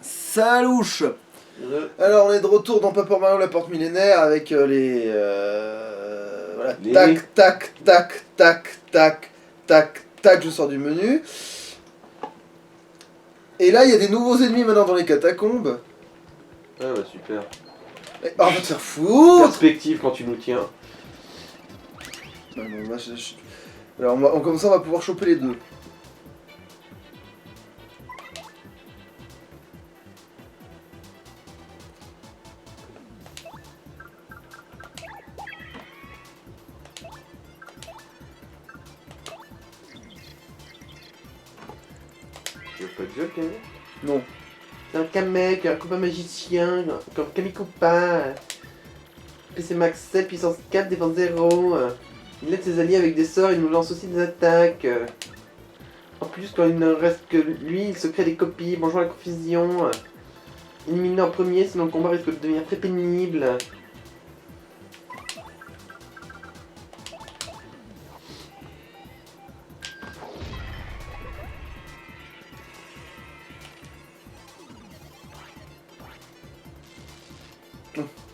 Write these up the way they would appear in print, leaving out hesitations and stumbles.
Salouche. Alors on est de retour dans Paper Mario la porte millénaire avec les... voilà, Les- tac, tac, tac, tac, tac, tac, tac, je sors du menu. Et là il y a des nouveaux ennemis maintenant dans les catacombes. Ah bah super. Oh, va te faire foutre. Perspective quand tu nous tiens. Non, non, là, alors comme ça on va pouvoir choper les deux. Tu veux pas de jeu, Camille? Non. C'est un Kamek, un compas magicien, comme Kamikopa. PC Max 7, puissance 4, défense 0. Il aide ses alliés avec des sorts, il nous lance aussi des attaques. En plus, quand il ne reste que lui, il se crée des copies. Bonjour la confusion. Éliminer en premier, sinon le combat risque de devenir très pénible.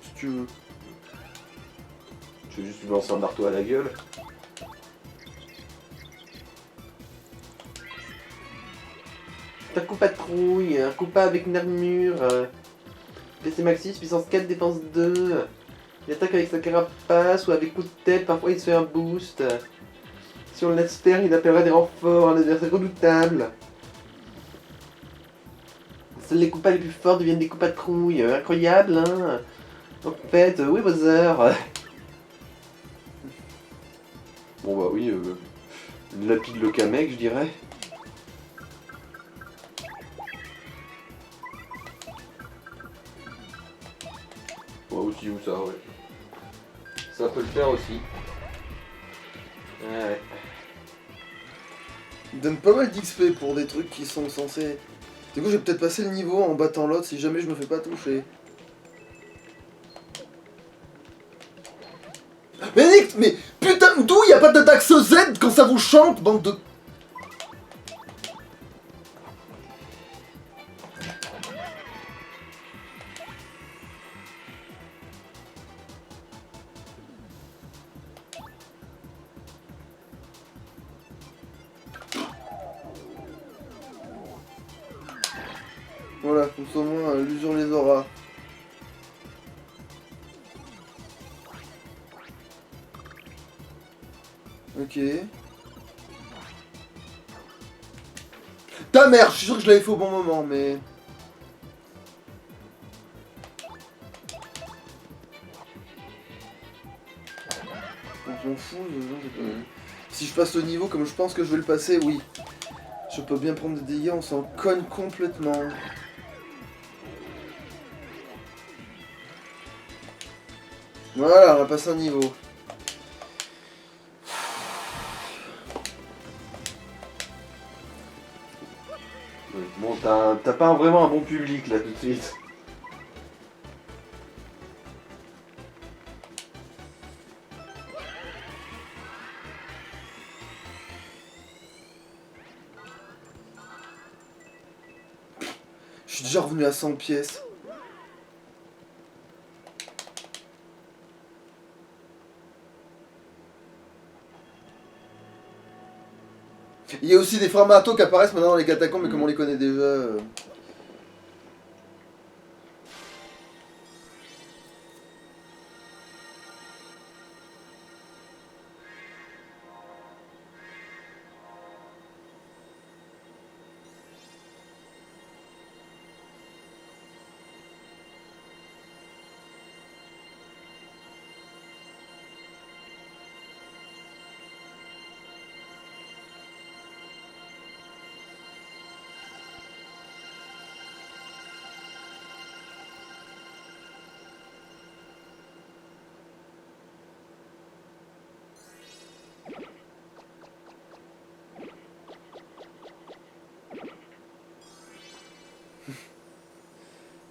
Si tu veux. Je vais juste lui lancer un marteau à la gueule. Un coup patrouille, un coup pas avec une armure. PC Max 6, puissance 4, défense 2. Il attaque avec sa carapace ou avec coup de tête, parfois il se fait un boost. Si on le laisse faire, il appellera des renforts, un adversaire redoutable. Seuls les coups pas les plus forts deviennent des coups patrouille. Incroyable, hein. En fait, oui, Bowser. Bon bah oui, lapide le Kamek, je dirais. Ouais, aussi ou ça, ouais. Ça peut le faire aussi. Ouais. Il donne pas mal d'XP pour des trucs qui sont censés... Du coup, je vais peut-être passer le niveau en battant l'autre si jamais je me fais pas toucher. Mais Nick, mais putain, d'où y a pas d'attaque Z quand ça vous chante, bande de... Voilà, comme ça au moins, l'usure les aura. Ok. Ta mère, je suis sûr que je l'avais fait au bon moment, mais... On s'en fout, si je passe le niveau comme je pense que je vais le passer, oui. Je peux bien prendre des dégâts, on s'en cogne complètement. Voilà, on a passé un niveau. Bon, t'as pas vraiment un bon public là tout de suite. Je suis déjà revenu à 100 pièces. Il y a aussi des Framato qui apparaissent maintenant dans les catacombes, mais comme on les connaît déjà...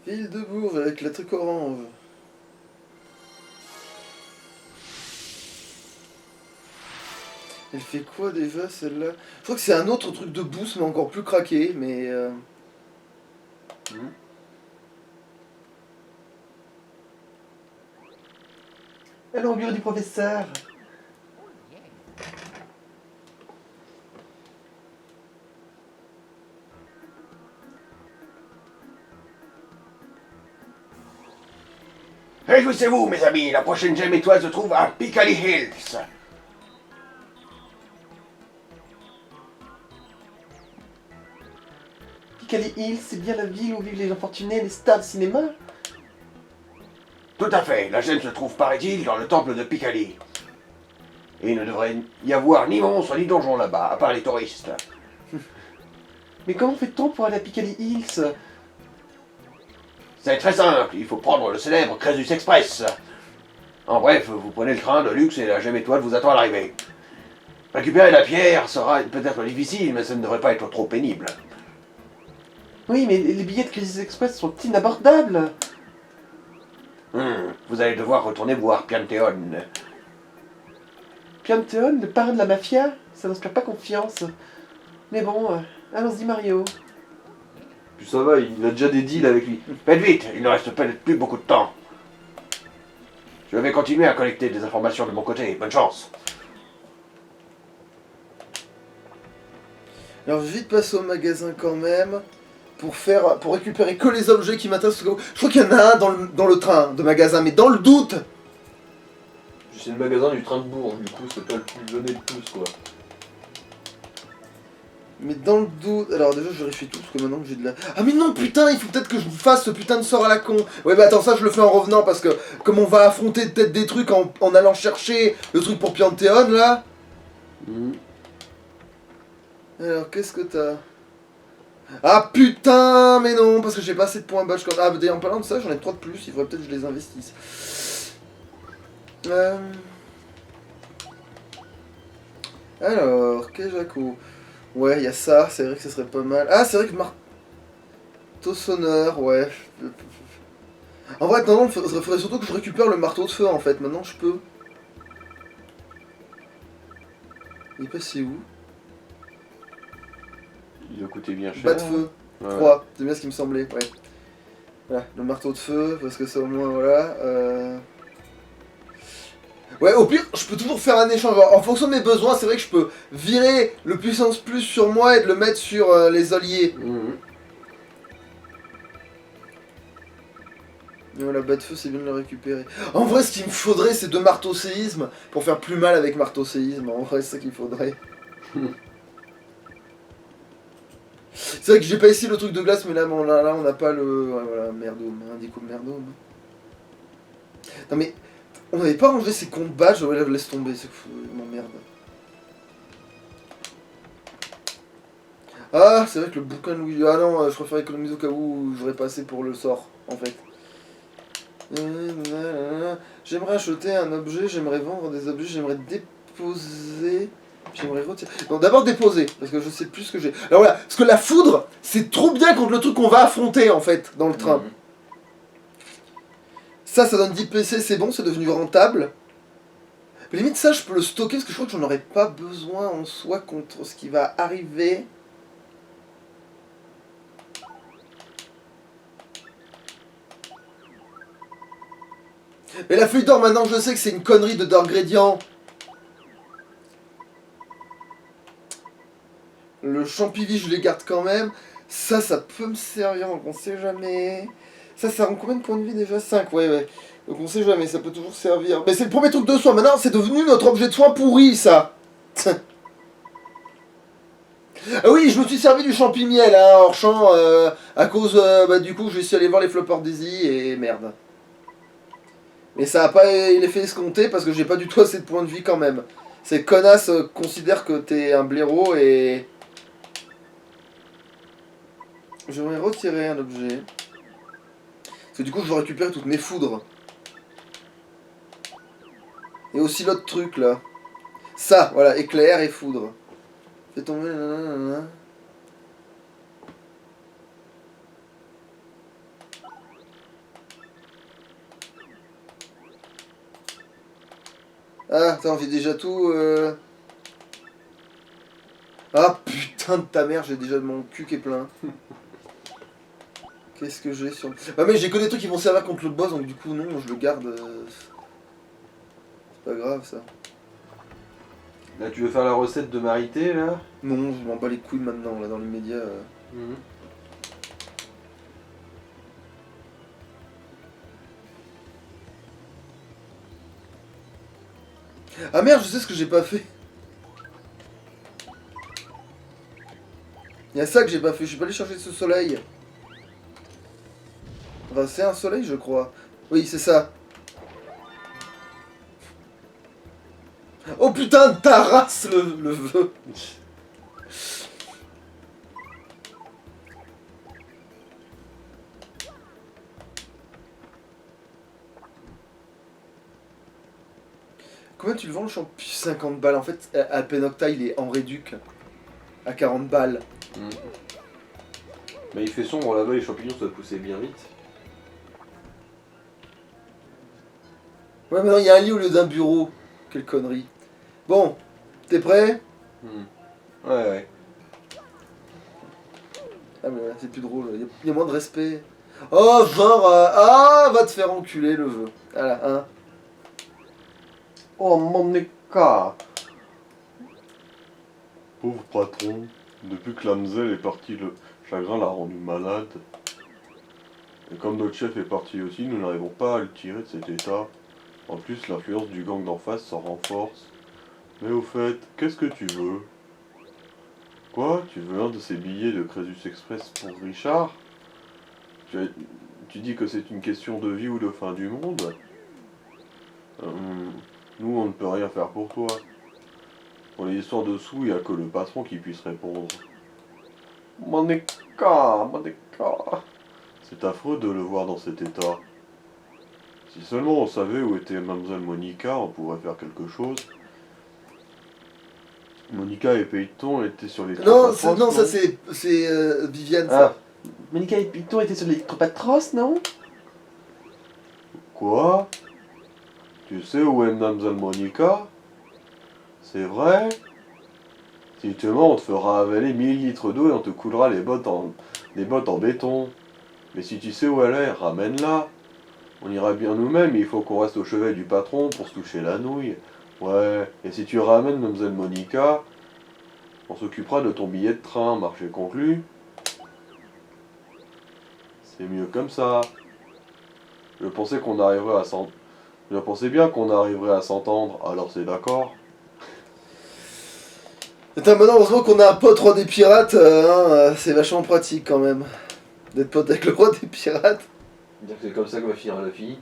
Ville de Bourges avec la truc orange. Elle fait quoi déjà celle-là? Je crois que c'est un autre truc de boost mais encore plus craqué, mais... Allons au bureau du professeur. Réjouissez-vous, mes amis, la prochaine gemme étoile se trouve à Piccadilly Hills. Piccadilly Hills, c'est bien la ville où vivent les gens fortunés, les stars de cinéma? Tout à fait, la gemme se trouve, paraît-il, dans le temple de Piccadilly. Et il ne devrait y avoir ni monstres ni donjons là-bas, à part les touristes. Mais comment fait-on pour aller à Piccadilly Hills? C'est très simple, il faut prendre le célèbre Crésus Express. En bref, vous prenez le train de luxe et la gemme étoile vous attend à l'arrivée. Récupérer la pierre sera peut-être difficile, mais ça ne devrait pas être trop pénible. Oui, mais les billets de Crisis Express sont inabordables. Vous allez devoir retourner voir Pianteon. Pianteon, le parrain de la mafia, ça n'inspire pas confiance. Mais bon, allons-y Mario. Puis ça va, il a déjà des deals avec lui. Faites vite, il ne reste plus beaucoup de temps. Je vais continuer à collecter des informations de mon côté. Bonne chance. Alors je vais vite passer au magasin quand même, pour récupérer que les objets qui m'intéressent. Je crois qu'il y en a un dans le train de magasin, mais dans le doute. C'est le magasin du train de Bourg, du coup c'est pas le plus donné de tous quoi. Mais dans le doute... Alors déjà je vérifie tout, parce que maintenant que j'ai de la... Ah mais non putain, il faut peut-être que je fasse ce putain de sort à la con. Ouais bah attends, ça je le fais en revenant, parce que comme on va affronter peut-être des trucs en allant chercher le truc pour Pianteon là. Alors qu'est-ce que t'as? Ah putain, mais non, parce que j'ai pas assez de points badge. Ah d'ailleurs en parlant de ça, j'en ai 3 de plus, il faudrait peut-être que je les investisse. Alors, Kejako. Ouais, il y a ça, c'est vrai que ce serait pas mal. Ah, c'est vrai que marteau sonneur, ouais. En vrai, non, il faudrait surtout que je récupère le marteau de feu en fait. Maintenant, je peux. Il est passé où? Il doit coûter bien cher. Bas de feu. Ouais. 3, c'est bien ce qui me semblait, ouais. Voilà, le marteau de feu, parce que ça au moins, voilà. Ouais, au pire, je peux toujours faire un échange. Alors, en fonction de mes besoins, c'est vrai que je peux virer le puissance plus sur moi et de le mettre sur les alliés. Et voilà, bas de feu, c'est bien de le récupérer. En vrai, ce qu'il me faudrait, c'est 2 marteaux séisme pour faire plus mal avec marteau séisme. En vrai, c'est ça qu'il faudrait. C'est vrai que j'ai pas ici le truc de glace, mais là, on n'a pas le... Ouais, voilà, merdome, indico merdome. Non mais, on n'avait pas enlevé ces comptes badges, ouais, là, laisse tomber, c'est fou, m'emmerde. Ah, c'est vrai que le bouquin de Louis... Ah non, je préfère économiser au cas où j'aurais pas assez pour le sort, en fait. J'aimerais acheter un objet, j'aimerais vendre des objets, j'aimerais déposer... J'aimerais retirer... Non, d'abord déposer, parce que je sais plus ce que j'ai. Alors voilà, parce que la foudre, c'est trop bien contre le truc qu'on va affronter, en fait, dans le train. Ça donne 10 PC, c'est bon, c'est devenu rentable. Mais limite, ça, je peux le stocker, parce que je crois que j'en aurais pas besoin en soi contre ce qui va arriver. Mais la feuille d'or, maintenant, je sais que c'est une connerie de d'ingrédients. Le champivi, je les garde quand même. Ça peut me servir, donc on sait jamais. Ça rend combien de points de vie déjà? 5, ouais. Donc on sait jamais, ça peut toujours servir. Mais c'est le premier truc de soin, maintenant c'est devenu notre objet de soin pourri, ça. Ah oui, je me suis servi du champi-miel, hein, hors champ, à cause, du coup, je suis allé voir les Flopper Daisy, et merde. Mais ça a pas l'effet escompté, parce que j'ai pas du tout assez de points de vie quand même. Ces connasses considèrent que t'es un blaireau, et... J'aimerais retirer un objet. Parce que du coup, je dois récupérer toutes mes foudres. Et aussi l'autre truc, là. Ça, voilà, éclair et foudre. Fais tomber... Nanana. Ah, attends, j'ai déjà tout... Ah putain de ta mère, j'ai déjà mon cul qui est plein. Qu'est-ce que j'ai sur... Ah mais j'ai que des trucs qui vont servir contre le boss, donc du coup non, je le garde. C'est pas grave ça. Là, tu veux faire la recette de Marité, là? Non, je m'en bats les couilles maintenant, là, dans l'immédiat. Mhm. Ah merde, je sais ce que j'ai pas fait. Il y a ça que j'ai pas fait, je suis pas allé chercher ce soleil. Enfin, c'est un soleil, je crois. Oui, c'est ça. Oh putain, ta race le vœu. Combien tu le vends le champion? 50 balles. En fait, Alpenocta, il est en réduc. À 40 balles. Mhm. Mais il fait sombre là-bas, les champignons ça va pousser bien vite. Ouais, mais non, il y a un lit au lieu d'un bureau. Quelle connerie. Bon, t'es prêt? Mhm. Ouais. Ah, mais là, c'est plus drôle. Il y a moins de respect. Oh, genre. Ah, va te faire enculer le vœu. Voilà, hein. Oh mon écart. Pauvre patron, depuis que Lamzel est parti, le chagrin l'a rendu malade. Et comme notre chef est parti aussi, nous n'arrivons pas à le tirer de cet état. En plus, l'influence du gang d'en face s'en renforce. Mais au fait, qu'est-ce que tu veux? Quoi? Tu veux un de ces billets de Crésus Express pour Richard? Tu dis que c'est une question de vie ou de fin du monde? Nous, on ne peut rien faire pour toi. Pour les histoires de sous, il n'y a que le patron qui puisse répondre. Mon écart. C'est affreux de le voir dans cet état. Si seulement on savait où était Mademoiselle Monica, on pourrait faire quelque chose. Monica et Peyton étaient sur les Non, trois non, ça passeports, c'est Viviane, ça. Ah. Monica et Python étaient sur l'électropatros, non? Quoi? Tu sais où est Mademoiselle Monica? C'est vrai? Si tu mens, on te fera avaler 1000 litres d'eau et on te coulera les bottes en béton. Mais si tu sais où elle est, ramène-la. On ira bien nous-mêmes, mais il faut qu'on reste au chevet du patron pour se toucher la nouille. Ouais, et si tu ramènes Mademoiselle Monica, on s'occupera de ton billet de train, marché conclu. C'est mieux comme ça. Je pensais bien qu'on arriverait à s'entendre, alors c'est d'accord. Attends, maintenant, heureusement qu'on a un pote roi des pirates, c'est vachement pratique quand même. D'être pote avec le roi des pirates. Dire que c'est comme ça qu'on va finir la fille.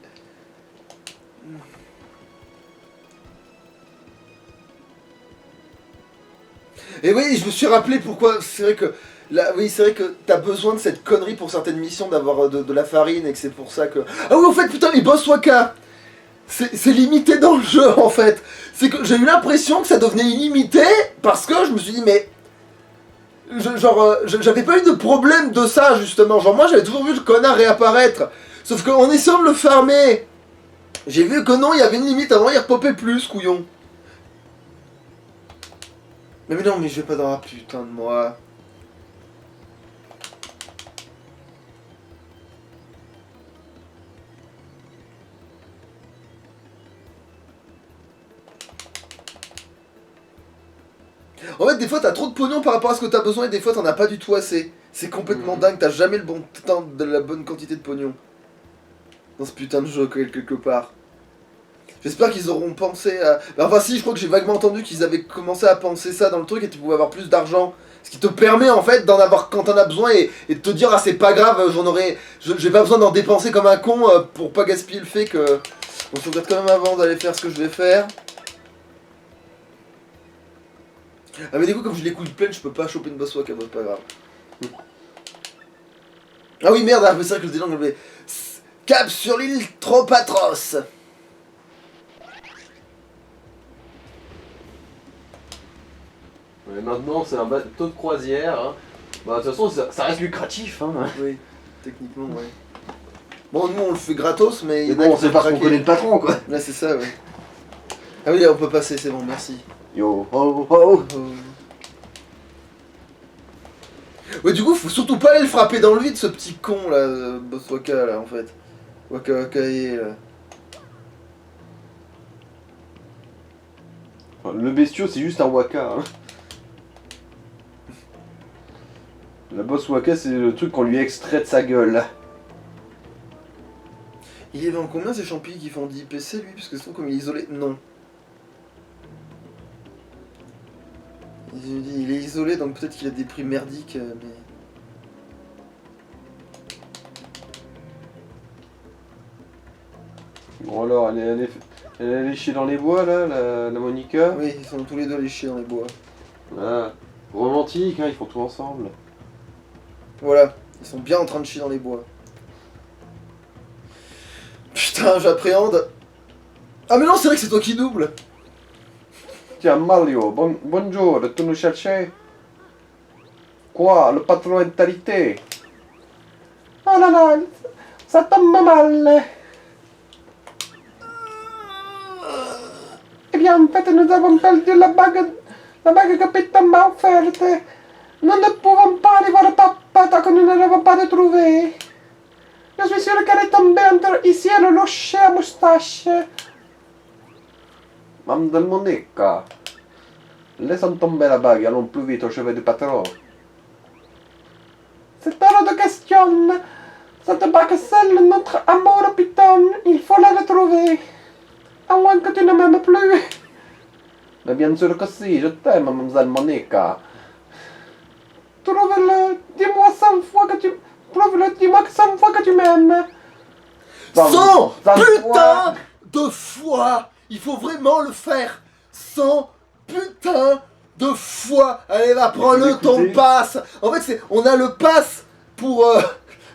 Et oui, je me suis rappelé pourquoi. C'est vrai que. Là, oui, c'est vrai que t'as besoin de cette connerie pour certaines missions d'avoir de la farine et que c'est pour ça que. Ah oui, en fait, putain, les boss Waka! C'est limité dans le jeu en fait. C'est que j'ai eu l'impression que ça devenait illimité parce que je me suis dit, mais. J'avais pas eu de problème de ça justement. Genre, moi j'avais toujours vu le connard réapparaître. Sauf qu'en essayant de le farmer, j'ai vu que non, il y avait une limite. Avant, il repopait plus, couillon. Mais non, mais je vais pas dans la putain de moi. En fait, des fois, t'as trop de pognon par rapport à ce que t'as besoin et des fois, t'en as pas du tout assez. C'est complètement dingue, t'as jamais le bon temps de la bonne quantité de pognon. Dans ce putain de jeu, quelque part. J'espère qu'ils auront pensé à... Enfin si, je crois que j'ai vaguement entendu qu'ils avaient commencé à penser ça dans le truc et tu pouvais avoir plus d'argent. Ce qui te permet en fait d'en avoir quand t'en as besoin et de te dire ah c'est pas grave, j'ai pas besoin d'en dépenser comme un con pour pas gaspiller le fait que... Bon, je regarde quand même avant d'aller faire ce que je vais faire. Ah mais du coup comme je les couilles pleines, je peux pas choper une boss waka, c'est pas grave. Ah oui merde, c'est vrai que le délangue avait... Cap sur l'île Tropatros. Mais maintenant c'est un bateau de croisière. Hein. Bah de toute façon ça reste lucratif. Hein. Oui, techniquement ouais. Bon nous on le fait gratos mais... Mais bon, c'est parce qu'on connaît le patron, quoi. Là c'est ça ouais. Ah oui là on peut passer, c'est bon, merci. Yo, ho, ho. Ouais, du coup, faut surtout pas aller le frapper dans le vide, ce petit con là, Boss Waka là en fait. Waka Wakae là. Enfin, le bestiau, c'est juste un waka. Hein. La boss waka, c'est le truc qu'on lui extrait de sa gueule. Il est dans combien ces champis qui font 10 PC lui? Parce que c'est comme il est isolé. Non. Il est isolé donc peut-être qu'il a des prix merdiques, mais. Bon alors, elle est léchée dans les bois là, la Monica. Oui, ils sont tous les deux léchés dans les bois. Ah, romantique, hein, ils font tout ensemble. Voilà, ils sont bien en train de chier dans les bois. Putain, j'appréhende. Ah mais non, c'est vrai que c'est toi qui double. Tiens, Mario, bonjour, tu nous cherchais? Quoi, le patron est alité? Oh là là, ça tombe mal. Eh bien, en fait, nous avons perdu la bague que Peter m'a offerte. Nous ne pouvons pas aller voir papa tant que nous ne l'avons pas retrouvée. Je suis sûr qu'elle est tombée entre ici et le rocher à moustache. Mademoiselle Monica, laissons tomber la bague, allons plus vite au chevet du patron. C'est hors de question. Cette bague scelle notre amour, Python. Il faut la retrouver. À moins que tu ne m'aimes plus. Mais bien sûr que si, je t'aime, mademoiselle Monica. Trouve-le, dis-moi 100 fois que tu... Trouve-le, dis-moi 100 fois que tu m'aimes. 100 100 putain de fois. Il faut vraiment le faire. 100 putain de fois. Allez, va, prends-le ton pass. En fait, on a le pass pour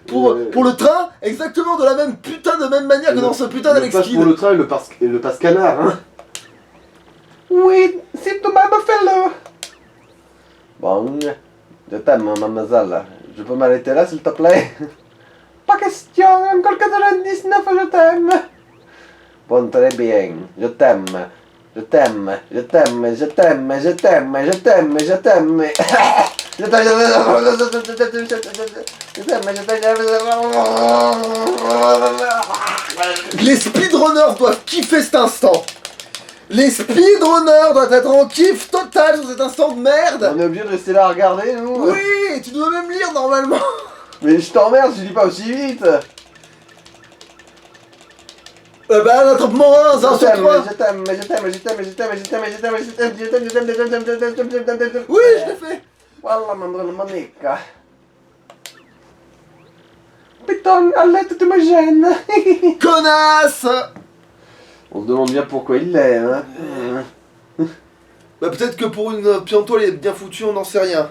le train, exactement de la même putain de même manière que dans ce putain d'Alex Pour Kidd. le train et le passe canard, hein. Oui, si tu m'aimes, fais-le. Bon, je t'aime, mademoiselle. Je peux m'arrêter là, s'il te plaît? Pas question, encore 99, je t'aime. Bon, très bien, je t'aime. Je t'aime, je t'aime, je t'aime, je t'aime, je t'aime, je t'aime. Je Les speedrunners doivent kiffer cet instant. Les speedrunners doivent être en kiff total sur cet instant de merde. On est obligé de rester là à regarder, nous? Oui, tu dois même lire normalement. Mais je t'emmerde, je dis pas aussi vite. Bah, l'attroupement 1, 0 sur 3. Je t'aime, je t'aime, je t'aime, je t'aime, je t'aime, je t'aime, je t'aime, je t'aime, je t'aime, je t'aime, je t'aime, je t'aime, je t'aime. Oui, je l'ai fait. Voilà, mademoiselle Monica. Putain, Alette, tu me gênes. Connasse. On se demande bien pourquoi il l'est, hein. Bah, peut-être que pour une pianto, elle est bien foutue, on n'en sait rien.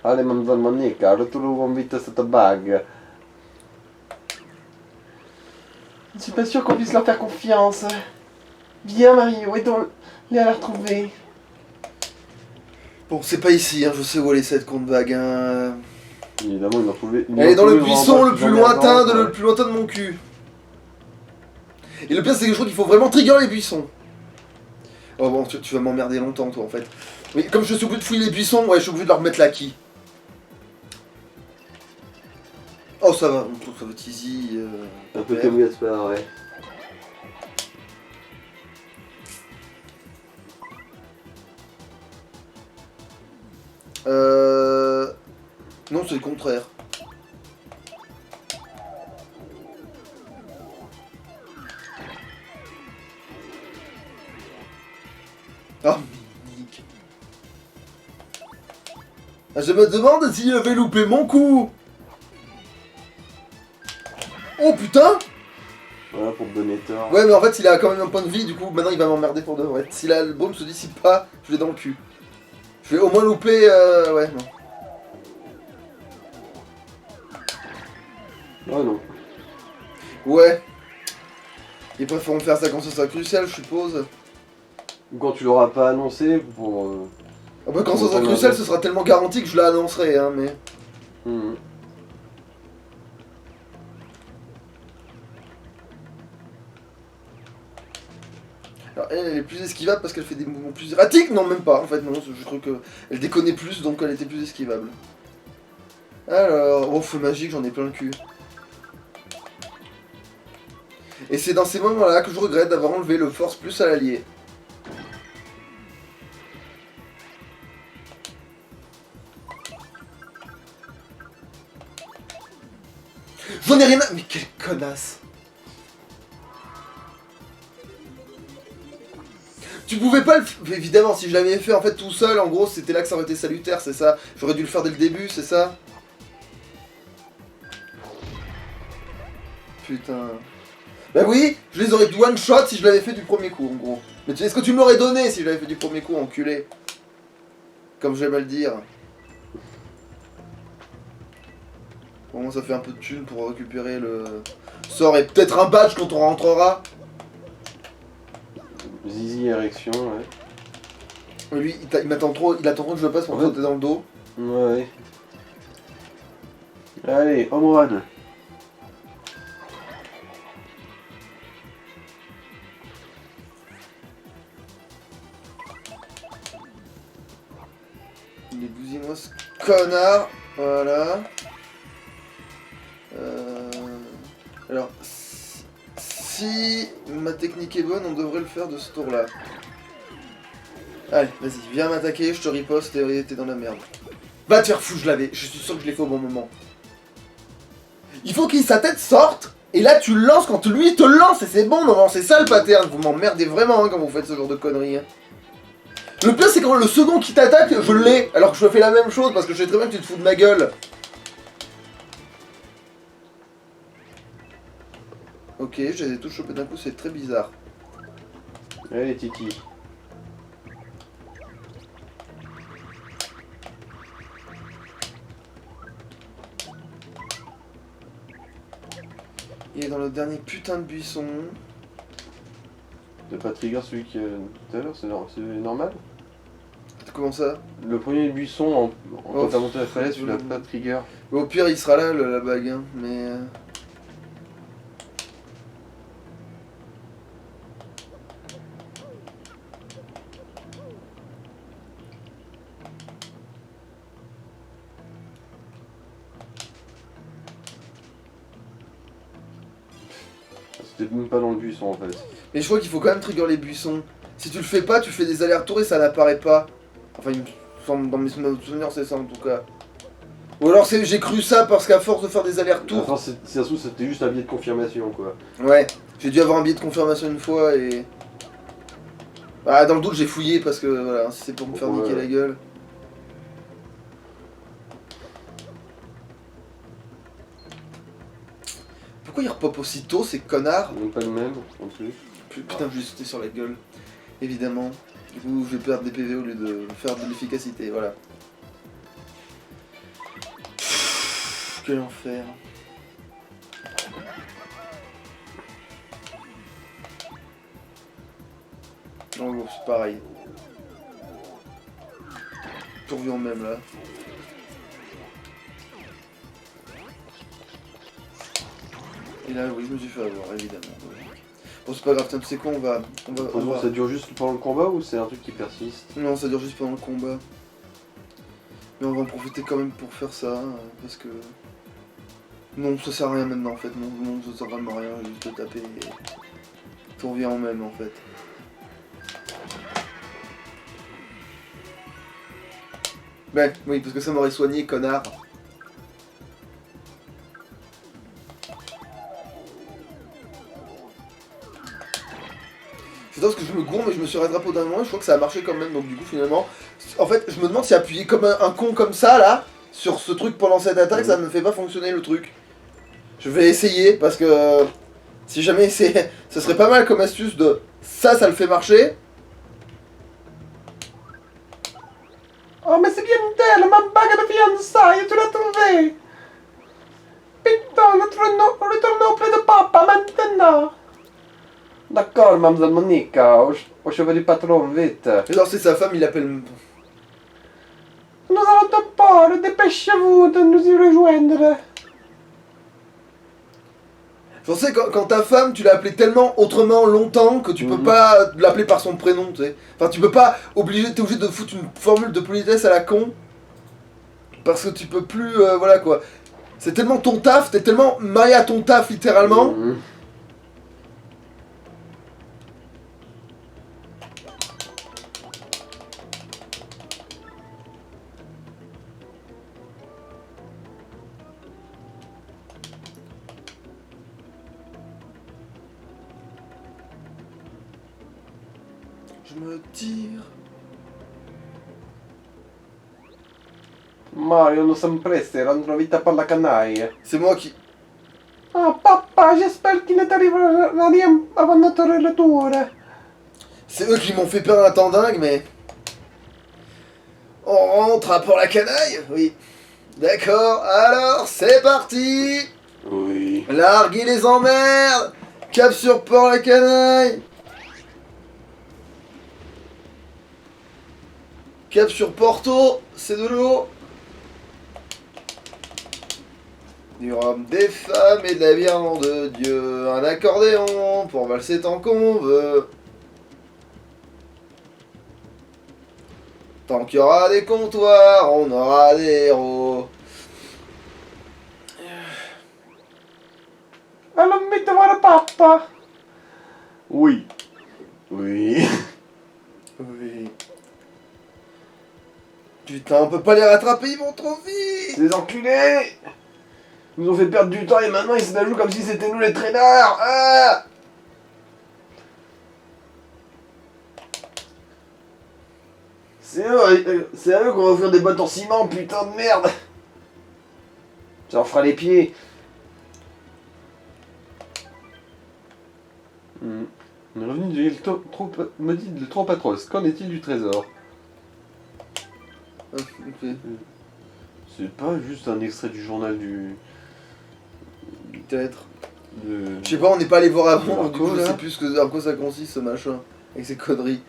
Allez, mademoiselle Monica, retrouvons vite cette bague. Je suis pas sûr qu'on puisse leur faire confiance. Viens, Mario, aidons-les à la retrouver. Bon, c'est pas ici, hein, je sais où elle est cette compte bague. Hein. Évidemment, ils l'ont trouvé. Elle est dans le buisson le plus lointain de mon cul. Et le pire, c'est que je crois qu'il faut vraiment trigger les buissons. Oh bon, tu vas m'emmerder longtemps, toi, en fait. Mais comme je suis obligé de fouiller les buissons, ouais, je suis obligé de leur remettre la key. Oh, ça va être easy. Un peu comme Gaspard, ouais. Non, c'est le contraire. Ah, nique. Ah, je me demande s'il avait loupé mon coup. Oh putain. Voilà, pour te donner tort. Ouais, mais en fait, il a quand même un point de vie, du coup, maintenant il va m'emmerder pour de vrai. Si l'album se dissipe pas, je l'ai dans le cul. Je vais au moins louper, ouais, non. Oh non. Ouais. Ils préfèrent faire ça quand ça sera crucial, je suppose. Ou quand tu l'auras pas annoncé pour. Après, quand ça sera crucial, ce sera tellement garanti que je l'annoncerai, hein, mais. Mhm. Alors, elle est plus esquivable parce qu'elle fait des mouvements plus erratiques. Non, même pas, en fait, non, je crois qu'elle déconnait plus, donc elle était plus esquivable. Alors, oh, feu magique, j'en ai plein le cul. Et c'est dans ces moments-là que je regrette d'avoir enlevé le force plus à l'allié. J'en ai rien à... Mais quelle connasse! Tu pouvais pas le... Évidemment, si je l'avais fait en fait tout seul, en gros, c'était là que ça aurait été salutaire, c'est ça? J'aurais dû le faire dès le début, c'est ça? Putain... Bah oui, je les aurais du one shot si je l'avais fait du premier coup, en gros. Mais est-ce que tu me l'aurais donné si je l'avais fait du premier coup, enculé? Comme j'aime à le dire. Au moins ça fait un peu de thunes pour récupérer le sort et peut-être un badge quand on rentrera. Zizi érection, ouais. Mais lui, il attend trop que je le passe pour me sauter dans le dos. Ouais. Allez, home run. Il est bousille-moi ce connard. Voilà. Alors, si ma technique est bonne, on devrait le faire de ce tour-là. Allez, vas-y, viens m'attaquer, je te riposte et t'es dans la merde. Va te faire foutre, je l'avais, je suis sûr que je l'ai fait au bon moment. Il faut que sa tête sorte, et là tu le lances quand lui te lance, et c'est bon, non, c'est ça le pattern, vous m'emmerdez vraiment hein, quand vous faites ce genre de conneries. Hein. Le pire c'est quand le second qui t'attaque, je l'ai, alors que je fais la même chose, parce que je sais très bien que tu te fous de ma gueule. Ok, je les ai tous chopés d'un coup, c'est très bizarre. Allez, Titi. Il est dans le dernier putain de buisson. T'as pas trigger celui qui tout à l'heure, c'est normal? Comment ça? Le premier buisson, quand t'as monté la falaise, tu l'as pas trigger. Au pire, il sera là, la bague, hein, mais... C'était même pas dans le buisson en fait. Mais je crois qu'il faut quand même trigger les buissons. Si tu le fais pas, tu fais des allers-retours et ça n'apparaît pas. Enfin, il me semble, dans mes souvenirs, c'est ça en tout cas. Ou alors j'ai cru ça parce qu'à force de faire des allers-retours... Enfin, si ça se trouve, c'était juste un billet de confirmation quoi. Ouais, j'ai dû avoir un billet de confirmation une fois et... Ah, dans le doute, j'ai fouillé parce que, voilà, si c'est pour me faire niquer la gueule... Pourquoi ils repopent aussitôt, ces connards? Même pas le même, en plus. Putain, je vais sauter sur la gueule. Évidemment. Du coup, je vais perdre des PV au lieu de faire de l'efficacité, voilà. Quel enfer. En gros, c'est pareil. Tourbillon même, là. Et là, oui, je me suis fait avoir, évidemment. Bon, c'est pas grave, tu sais quoi, on va... Ça dure juste pendant le combat ou c'est un truc qui persiste? Non, ça dure juste pendant le combat. Mais on va en profiter quand même pour faire ça, parce que... Non, ça sert à rien maintenant, en fait. Non, ça sert vraiment à rien, juste de taper et... Tout revient en même, en fait. Ben, oui, parce que ça m'aurait soigné, connard. C'est parce que je me gourme et je me suis rattrapé au dernier moment et je crois que ça a marché quand même, donc du coup finalement... En fait, je me demande si appuyer comme un con comme ça, là, sur ce truc pendant cette attaque, ça me fait pas fonctionner le truc. Je vais essayer, parce que... Si jamais c'est... Ce serait pas mal comme astuce de... Ça le fait marcher. Oh, mais c'est bien belle, ma bague de fiançailles, tu l'as trouvée! Putain, retournons auprès de papa maintenant! D'accord, mademoiselle Monica, au chevet du patron, vite. Et alors c'est sa femme, il appelle... Nous allons te port, dépêchez-vous de nous y rejoindre. Je sais, quand ta femme, tu l'as appelée tellement autrement longtemps que tu peux pas l'appeler par son prénom, tu sais. Enfin, tu peux pas t'es obligé de foutre une formule de politesse à la con. Parce que tu peux plus, voilà quoi. C'est tellement ton taf, t'es tellement marié à ton taf littéralement. Mhm. Je me tire. Mario, nous sommes pressés, rendre vite par la canaille. C'est moi qui. Ah, papa, j'espère qu'il ne t'arrivera rien avant notre retour. C'est eux qui m'ont fait perdre un temps dingue, mais. On rentre à Port-la-Canaille? Oui. D'accord, alors c'est parti! Oui. Larguez les emmerdes! Cap sur Port-la-Canaille! Cap sur Porto, c'est de l'eau! Du rhum, des femmes et de la bière, nom de Dieu. Un accordéon pour valser tant qu'on veut. Tant qu'il y aura des comptoirs, on aura des héros. Allons vite voir papa. Oui. Oui. Oui. Putain, on peut pas les rattraper, ils vont trop vite! Ces enculés ils nous ont fait perdre du temps et maintenant ils se la jouent comme si c'était nous les traînards. Ah c'est à eux qu'on va offrir des bottes en ciment, putain de merde. Ça leur fera les pieds. On est revenu du île maudite de trop Patros. Qu'en est-il du trésor? Ok. C'est pas juste un extrait du journal du... Peut-être. de... Je sais pas, on n'est pas allé voir avant, Marco, du coup je là. sais plus en quoi ça consiste ce machin. Avec ces conneries.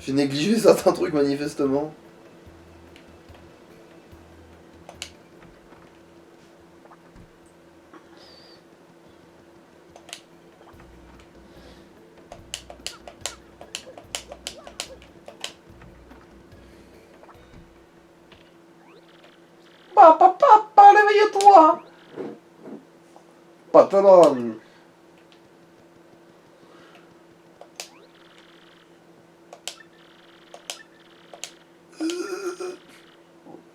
J'ai négligé certains trucs manifestement. Papa, réveille-toi. Patron.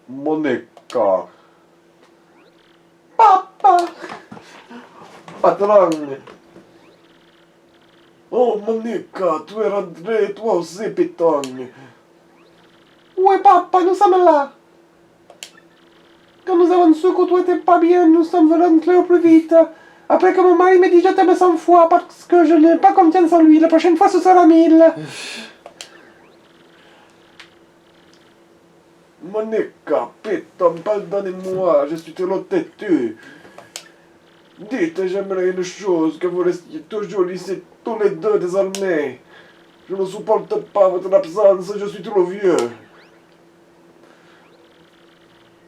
Monica. Papa. Patron. Oh Monica, tu es rentré, toi aussi, Piton. Oui, papa, nous sommes là. Quand nous avons su que tout était pas bien, nous sommes rentrés au plus vite. Après que mon mari m'a dit je t'aime 100 fois parce que je n'ai pas confiance en lui. La prochaine fois, ce sera 1000. Monica, Piton, pardonnez-moi, je suis trop têtu. Dites, j'aimerais une chose, que vous restiez toujours ici tous les deux désormais. Je ne supporte pas votre absence, je suis trop vieux.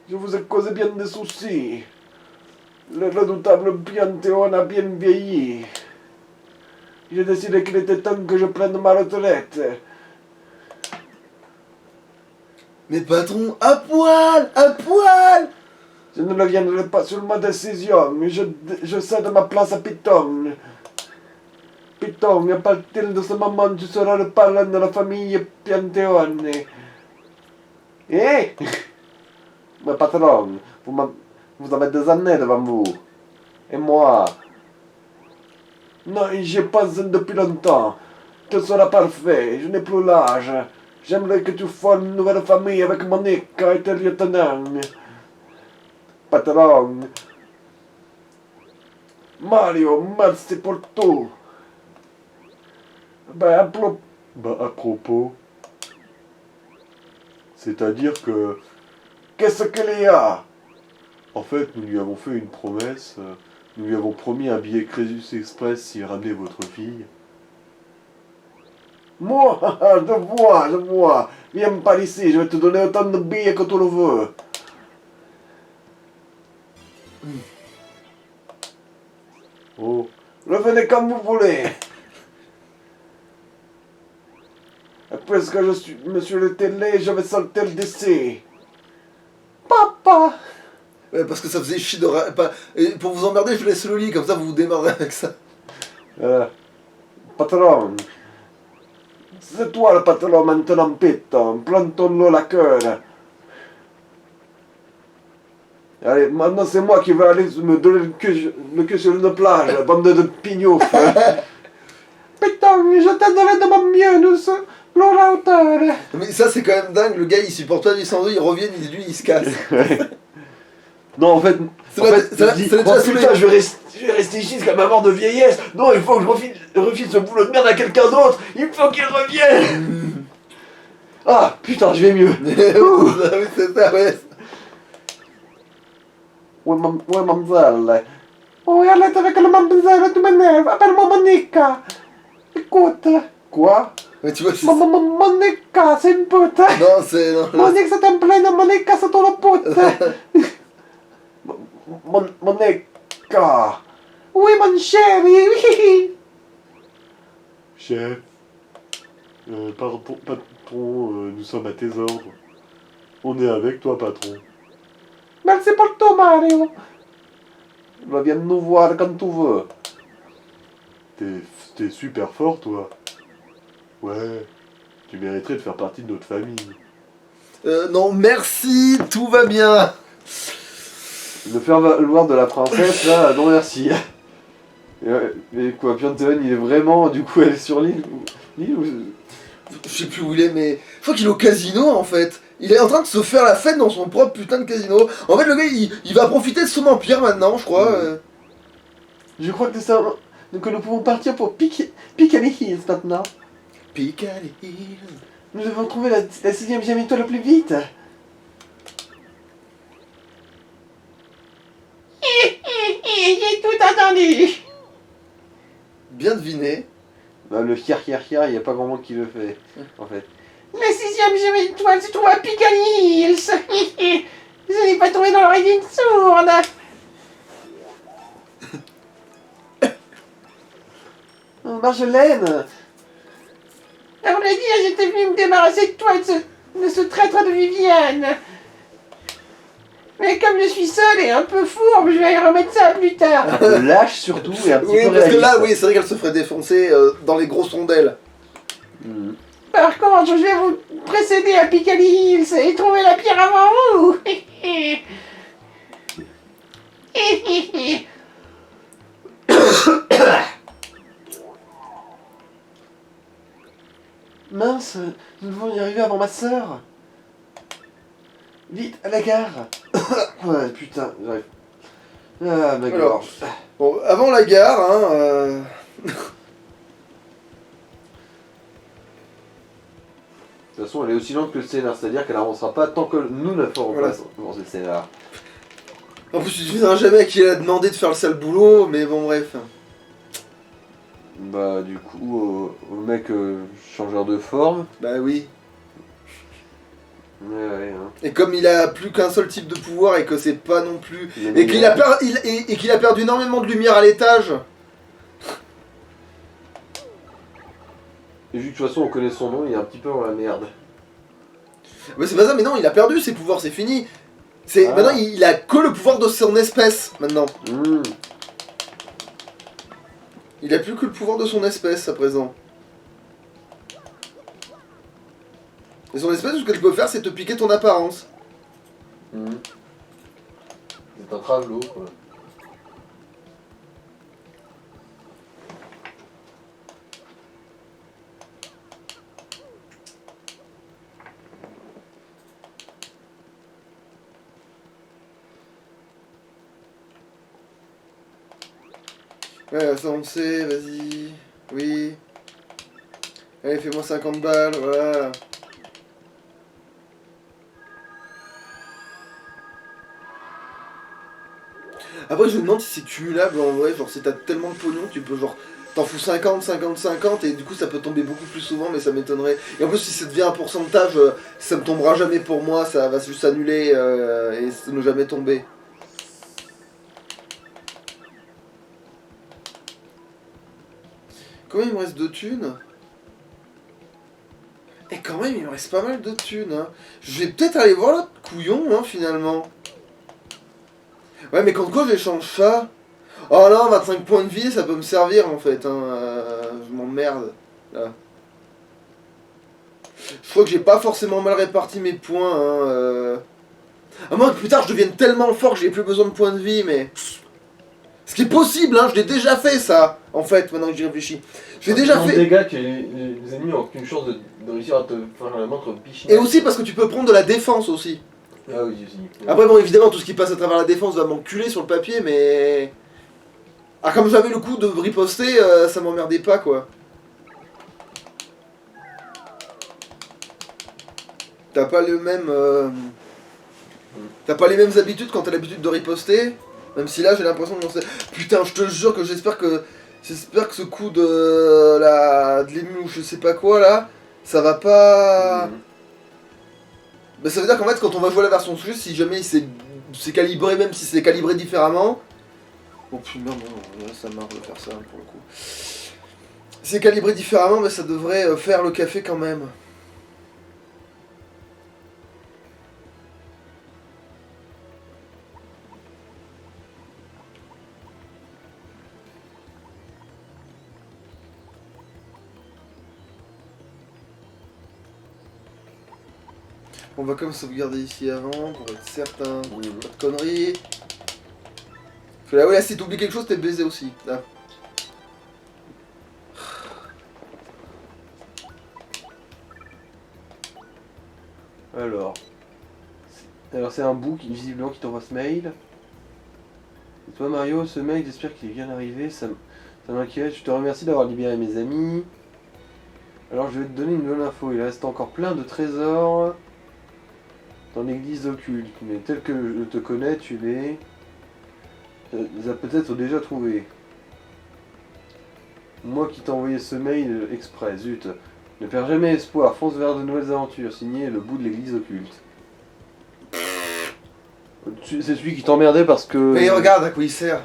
Je vous ai causé bien des soucis. Le redoutable Piantéon a bien vieilli. J'ai décidé qu'il était temps que je prenne ma retraite. Mais patron, à poil! À poil! Je ne reviendrai pas sur ma décision, mais je cède ma place à Piton. Piton, à partir de ce moment, tu seras le parrain de la famille Piantéone. Eh? Mais patron, vous avez des années devant vous. Et moi? Non, j'y pense depuis longtemps. Tout sera parfait, je n'ai plus l'âge. J'aimerais que tu formes une nouvelle famille avec Monica et tes lieutenants. Patron. Mario, merci pour tout. À propos. C'est-à-dire que... Qu'est-ce qu'il y a? En fait, nous lui avons fait une promesse. Nous lui avons promis un billet Crésus Express s'il ramenait votre fille. Moi, je vois. Viens par ici, je vais te donner autant de billets que tu le veux. Oh, revenez comme vous voulez. Puisque je suis monsieur le télé, je vais sortir d'ici. Papa. Ouais, parce que ça faisait chier de... Et pour vous emmerder, je laisse le lit, comme ça vous vous démarrez avec ça. Patron. C'est toi le patron maintenant, Piton. Plantons-le la queue. Allez, maintenant c'est moi qui vais aller me donner le cul sur une plage, bande de pignoufs. Piton, je t'ai donné de mon mieux, nous sommes la hauteur. Mais ça, c'est quand même dingue, le gars, il supporte pas les cendres, il revient, lui, il se casse. Non, en fait, Ça l'a déjà oh, saoulé. putain, je vais rester ici jusqu'à ma mort de vieillesse. Non, il faut que je refile ce boulot de merde à quelqu'un d'autre. Il faut qu'il revienne. Ah, putain, je vais mieux. Oui, c'est ça, ouais. Ouais, mademoiselle. Oh, arrête avec le mademoiselle, tu m'énerves. Appelle-moi Monica. Écoute. Quoi? Mais tu vois, c'est... Monica, c'est une pute. Non, c'est... Non, Monica, c'est un plein de Monica, c'est ton pute. Monica. Oui, mon chéri, oui. Chef. Pardon, patron, nous sommes à tes ordres. On est avec toi, patron. Merci pour tout, Mario. Viens nous voir quand tu veux. T'es super fort, toi. Ouais. Tu mériterais de faire partie de notre famille. non, merci, tout va bien. Le faire valoir de la princesse, là, non merci. Mais quoi, Pianton, il est vraiment, du coup, elle est sur l'île ou... Je sais plus où il est, mais... Je crois qu'il est au casino, en fait. Il est en train de se faire la fête dans son propre putain de casino. En fait, le gars, il va profiter de son empire maintenant, je crois. Je crois que ça... que nous pouvons partir pour Piccadilly Hills maintenant. Piccadilly Hills. Nous devons trouver la 6ème gemme étoile le plus vite. J'ai tout entendu. Bien deviné. Bah, le hier, il n'y a pas grand monde qui le fait, en fait. La 6ème gemme étoile se trouve à Piccadilly Hills. Je n'ai pas trouvé dans l'oreille d'une sourde. Oh, Marjolaine. À vrai dire, j'étais venu me débarrasser de toi et de ce traître de Viviane. Mais comme je suis seul et un peu fourbe, je vais remettre ça plus tard. Un peu lâche surtout et un petit Oui, peu parce que là, réaliste. oui, c'est vrai qu'elle se ferait défoncer dans les gros sondelles. Mhm. Par contre, je vais vous précéder à Piccadilly Hills et trouver la pierre avant vous. Mince, nous devons y arriver avant ma sœur. Vite, à la gare. Ouais, putain, j'arrive. Ah, ma Alors. gorge. Bon, avant la gare, hein... De toute façon, elle est aussi lente que le scénar, c'est-à-dire qu'elle avancera pas tant que nous ne ferons Voilà. pas avancer le scénar. En plus, tu devineras jamais à qui elle a demandé de faire le sale boulot, mais bon, bref. Bah, du coup, au mec changeur de forme. Bah oui. Ouais, hein. Et comme il a plus qu'un seul type de pouvoir et que c'est pas non plus... Il est Et qu'il mignon. et qu'il a perdu énormément de lumière à l'étage. Et vu que de toute façon on connaît son nom, il est un petit peu dans la merde. Mais c'est pas ça, mais non, il a perdu ses pouvoirs, c'est fini. C'est Ah. Maintenant, il a que le pouvoir de son espèce, maintenant. Mmh. Il a plus que le pouvoir de son espèce, à présent. Et son espèce, tout ce qu'elle peut faire, c'est te piquer ton apparence. Mmh. C'est un travelot, quoi. Ouais, ça on le sait, vas-y. Oui. Allez, fais-moi 50 balles, voilà. Après, je me demande si c'est cumulable en vrai, genre si t'as tellement de pognon, tu peux genre... T'en fous 50, 50, 50, et du coup ça peut tomber beaucoup plus souvent, mais ça m'étonnerait. Et en plus, si ça devient un pourcentage, ça me tombera jamais pour moi, ça va juste s'annuler et ne jamais tomber. Combien il me reste de thunes? Et quand même, il me reste pas mal de thunes. Hein. Je vais peut-être aller voir l'autre couillon, hein, finalement. Ouais, mais contre quoi j'échange ça? Oh non, 25 points de vie, ça peut me servir, en fait, hein. Je m'emmerde, là. Je crois que j'ai pas forcément mal réparti mes points, hein. À moins que plus tard je devienne tellement fort que j'ai plus besoin de points de vie, mais... Ce qui est possible, hein, je l'ai déjà fait, ça, en fait, maintenant que j'y réfléchis. Je l'ai déjà fait... des dégâts que les ennemis ont aucune chance de réussir à te faire la montre bichine. Et aussi parce que tu peux prendre de la défense aussi. Ah oui, aussi. Après, bon, évidemment, tout ce qui passe à travers la défense va m'enculer sur le papier, mais... Ah, comme j'avais le coup de riposter, ça m'emmerdait pas, quoi. T'as pas le même... T'as pas les mêmes habitudes quand t'as l'habitude de riposter. Même si là, j'ai l'impression de lancer... Putain, je te jure que j'espère que... J'espère que ce coup de l'ému ou je sais pas quoi, là, ça va pas... Bah, ça veut dire qu'en fait, quand on va jouer la version Switch, si jamais c'est calibré, même si c'est calibré différemment... Oh putain, non, là, ça marche de faire ça, pour le coup. Si c'est calibré différemment, mais ça devrait faire le café quand même. On va comme sauvegarder ici avant, pour être certain, pour qu'il n'y ait pas de conneries. Parce que là, ouais, là, si t'oublies quelque chose, t'es baisé aussi, là. Alors c'est un bout qui, visiblement qui t'envoie ce mail. Et toi Mario, ce mail, j'espère qu'il est bien arrivé, ça m'inquiète. Je te remercie d'avoir libéré mes amis. Alors je vais te donner une nouvelle info, il reste encore plein de trésors dans l'église occulte, mais tel que je te connais, tu les as peut-être déjà trouvés. Moi qui t'ai envoyé ce mail exprès, zut. Ne perds jamais espoir, fonce vers de nouvelles aventures, signé le bout de l'église occulte. C'est celui qui t'emmerdait parce que... Mais regarde à quoi il sert.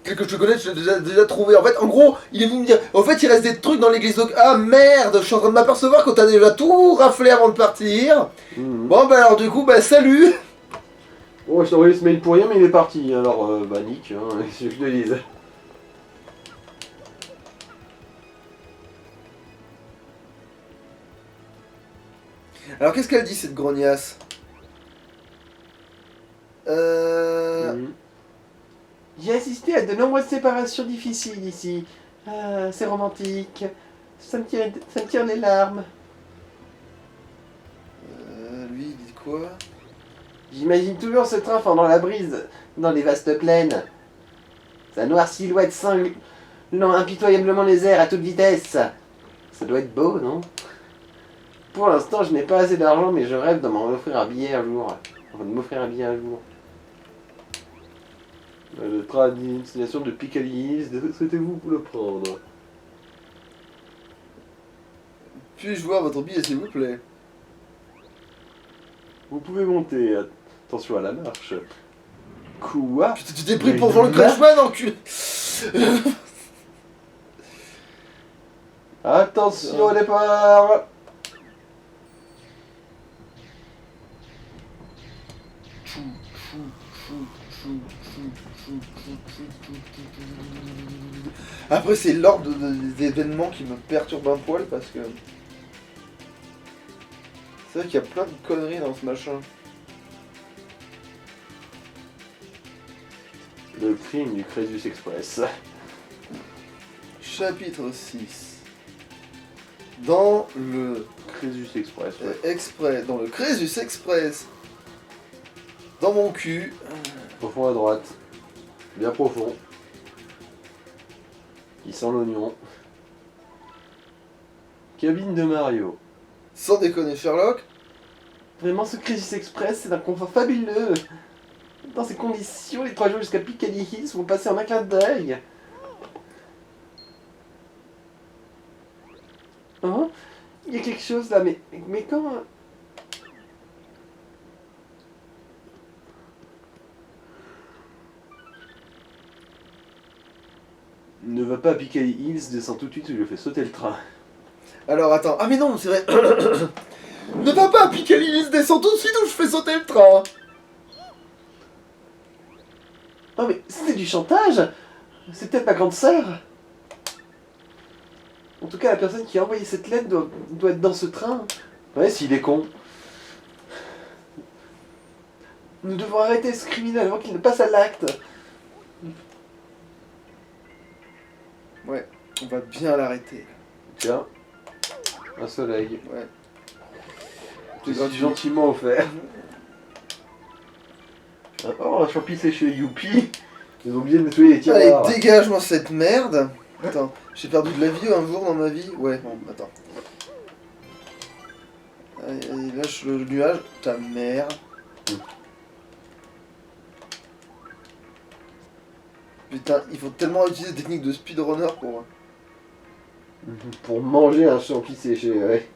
Tel que je te connais, je l'ai déjà trouvé. En fait, en gros, il est venu me dire... En fait, il reste des trucs dans l'église occulte. Ah merde, je suis en train de m'apercevoir que t'as déjà tout raflé avant de partir. Bon, bah alors du coup, bah salut. Bon, je t'ai envoyé ce mail pour rien, mais il est parti. Alors, bah nique, hein, si je te dise. Alors qu'est-ce qu'elle dit cette grognasse? J'ai assisté à de nombreuses séparations difficiles ici. C'est romantique. Ça me tire les larmes. Lui il dit quoi? J'imagine toujours ce train fendant la brise dans les vastes plaines. Sa noire silhouette cinglant impitoyablement les airs à toute vitesse. Ça doit être beau, non? Pour l'instant, je n'ai pas assez d'argent, mais je rêve de m'en offrir un billet un jour. Enfin, de m'offrir un billet un jour. Le train à destination de Piccadilly, souhaitez-vous le prendre? Puis-je voir votre billet s'il vous plaît? Vous pouvez monter, attention à la marche. Quoi? Putain, tu t'es pris pour Jean-Luc Reichmann, enculé. Attention au départ! Après, c'est l'ordre des événements qui me perturbe un poil parce que. C'est vrai qu'il y a plein de conneries dans ce machin. Le crime du Crésus Express. Chapitre 6. Dans le Crésus Express, ouais. Express. Dans le Crésus Express. Dans mon cul. Profond à droite. Bien profond. Il sent l'oignon. Cabine de Mario. Sans déconner, Sherlock. Vraiment, ce Crisis Express, c'est d'un confort fabuleux. Dans ces conditions, les 3 jours jusqu'à Piccadilly Hills vont passer en un clin d'œil. Oh, il y a quelque chose là, mais quand... Ne va pas à Piccadilly Hills, descends tout de suite ou je fais sauter le train. Alors attends. Ah mais non, c'est vrai. Ne va pas, Picalilis descend tout de suite ou je fais sauter le train. Oh mais c'est du chantage. C'est peut-être ma grande sœur. En tout cas, la personne qui a envoyé cette lettre doit être dans ce train. Ouais, s'il est con. Nous devons arrêter ce criminel avant qu'il ne passe à l'acte. Ouais, on va bien l'arrêter. Tiens. Un soleil. Ouais. C'est gentiment offert. Oh, un champi séché, youpi. Ils ont oublié de nettoyer les Allez, tiroirs. dégage-moi cette merde. Attends, j'ai perdu de la vie un jour dans ma vie. Ouais, bon, attends. Allez, lâche le nuage. Ta mère. Putain, il faut tellement utiliser des techniques de speedrunner pour... Pour manger un champi séché, ouais.